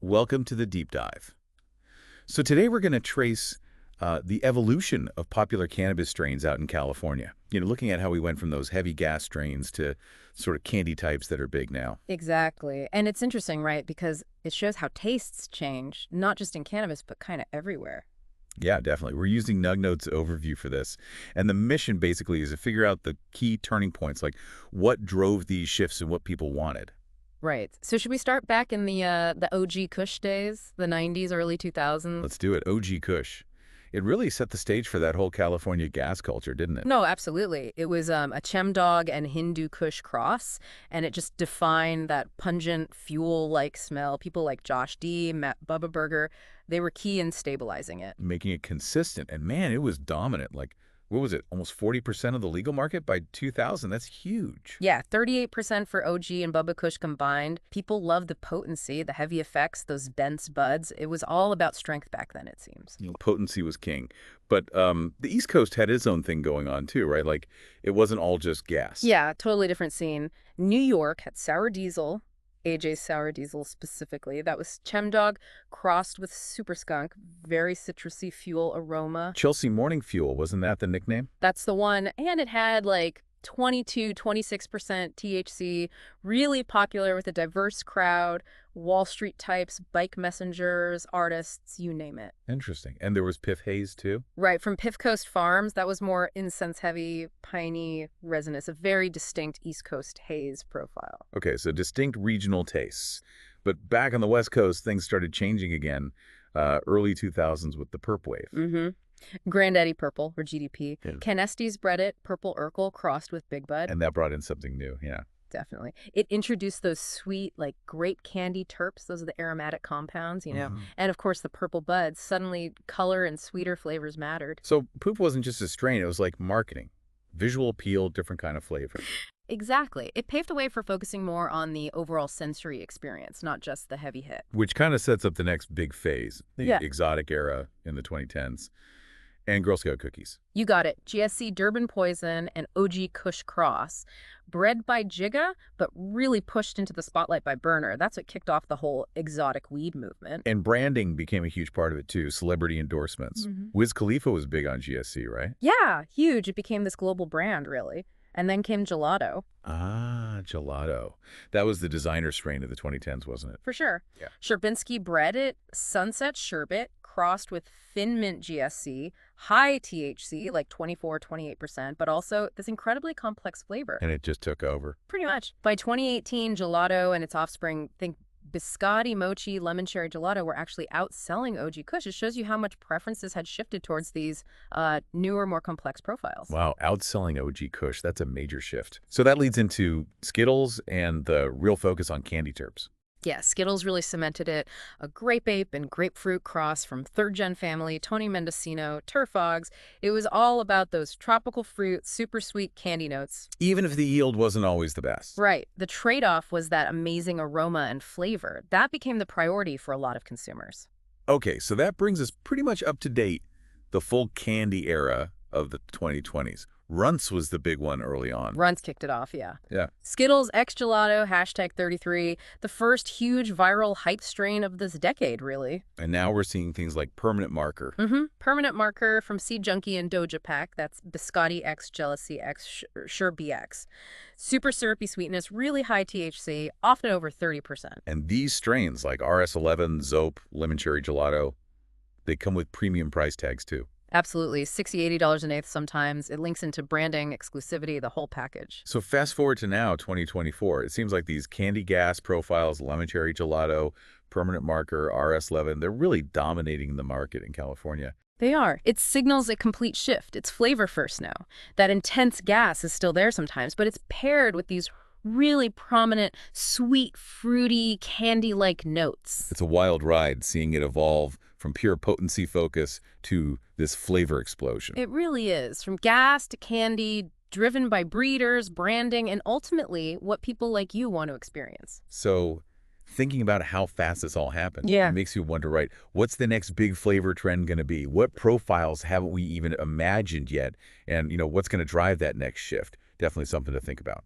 Welcome to the deep dive. So today we're going to trace the evolution of popular cannabis strains out in California. Looking at how we went from those heavy gas strains to sort of candy types that are big now. Exactly. And it's interesting, right? Because it shows how tastes change, not just in cannabis, but kind of everywhere. Yeah, definitely. We're using nuggnotes overview for this. And the mission basically is to figure out the key turning points, like what drove these shifts and what people wanted. Right. So should we start back in the OG Kush days, the 90s, early 2000s? Let's do it. OG Kush. It really set the stage for that whole California gas culture, didn't it? No, absolutely. It was a Chemdog and Hindu Kush cross, and it just defined that pungent, fuel-like smell. People like Josh D., Matt Bubba Burger, they were key in stabilizing it. Making it consistent. And man, it was dominant. Like, what was it? Almost 40% of the legal market by 2000. That's huge. Yeah, 38% for OG and Bubba Kush combined. People loved the potency, the heavy effects, those dense buds. It was all about strength back then, it seems. Potency was king. But the East Coast had its own thing going on too, right? Like, it wasn't all just gas. Yeah, totally different scene. New York had sour diesel, AJ's sour diesel specifically. That was Chemdog crossed with Super Skunk, very citrusy fuel aroma. Chelsea Morning Fuel, wasn't that the nickname? That's the one. And it had like 26% THC, really popular with a diverse crowd, Wall Street types, bike messengers, artists, you name it. Interesting. And there was Piff Haze too? Right, from Piff Coast Farms, that was more incense-heavy, piney, resinous, a very distinct East Coast haze profile. Okay, so distinct regional tastes. But back on the West Coast, things started changing again, early 2000s with the Perp wave. Mm-hmm. Granddaddy Purple, or GDP. Yeah. Ken Estes bred it, Purple Urkel crossed with Big Bud. And that brought in something new, yeah. Definitely. It introduced those sweet, like, grape candy terps. Those are the aromatic compounds, And, of course, the purple buds. Suddenly, color and sweeter flavors mattered. So Poop wasn't just a strain, it was like marketing. Visual appeal, different kind of flavor. Exactly. It paved the way for focusing more on the overall sensory experience, not just the heavy hit. Which kind of sets up the next big phase, the exotic era in the 2010s. And Girl Scout cookies. You got it. GSC Durban Poison and OG Kush Cross. Bred by Jigga, but really pushed into the spotlight by Burner. That's what kicked off the whole exotic weed movement. And branding became a huge part of it, too. Celebrity endorsements. Wiz Khalifa was big on GSC, right? Yeah, huge. It became this global brand, really. And then came Gelato. Ah, Gelato. That was the designer strain of the 2010s, wasn't it? For sure. Yeah. Sherbinski bred it, Sunset Sherbet, crossed with Thin Mint GSC, high THC, like 24-28%, but also this incredibly complex flavor. And it just took over. Pretty much. By 2018, Gelato and its offspring, think biscotti, mochi, lemon cherry gelato, were actually outselling OG Kush. It shows you how much preferences had shifted towards these newer, more complex profiles. Wow, outselling OG Kush, that's a major shift. So that leads into Zkittlez and the real focus on candy terps. Yeah, Skittles really cemented it. A grape ape and grapefruit cross from third-gen family, Tony Mendocino, Turfogs. It was all about those tropical fruit, super sweet candy notes. Even if the yield wasn't always the best. Right. The trade-off was that amazing aroma and flavor. That became the priority for a lot of consumers. Okay, so that brings us pretty much up to date, the full candy era of the 2020s. Runtz was the big one early on. Runtz kicked it off, yeah. Yeah. Skittles X Gelato, #33, the first huge viral hype strain of this decade, really. And now we're seeing things like Permanent Marker. Permanent Marker from Seed Junkie and Doja Pack. That's Biscotti X, Jealousy X, Sure BX. Super syrupy sweetness, really high THC, often over 30%. And these strains like RS11, Zope, Lemon Cherry Gelato, they come with premium price tags too. Absolutely. $60, $80 an eighth sometimes. It links into branding, exclusivity, the whole package. So fast forward to now, 2024. It seems like these candy gas profiles, Lemon Cherry Gelato, Permanent Marker, RS11, they're really dominating the market in California. They are. It signals a complete shift. It's flavor first now. That intense gas is still there sometimes, but it's paired with these really prominent, sweet, fruity, candy-like notes. It's a wild ride seeing it evolve from pure potency focus to this flavor explosion. It really is. From gas to candy, driven by breeders, branding, and ultimately what people like you want to experience. So thinking about how fast this all happened, Yeah. It makes you wonder, right, what's the next big flavor trend going to be? What profiles haven't we even imagined yet? And, what's going to drive that next shift? Definitely something to think about.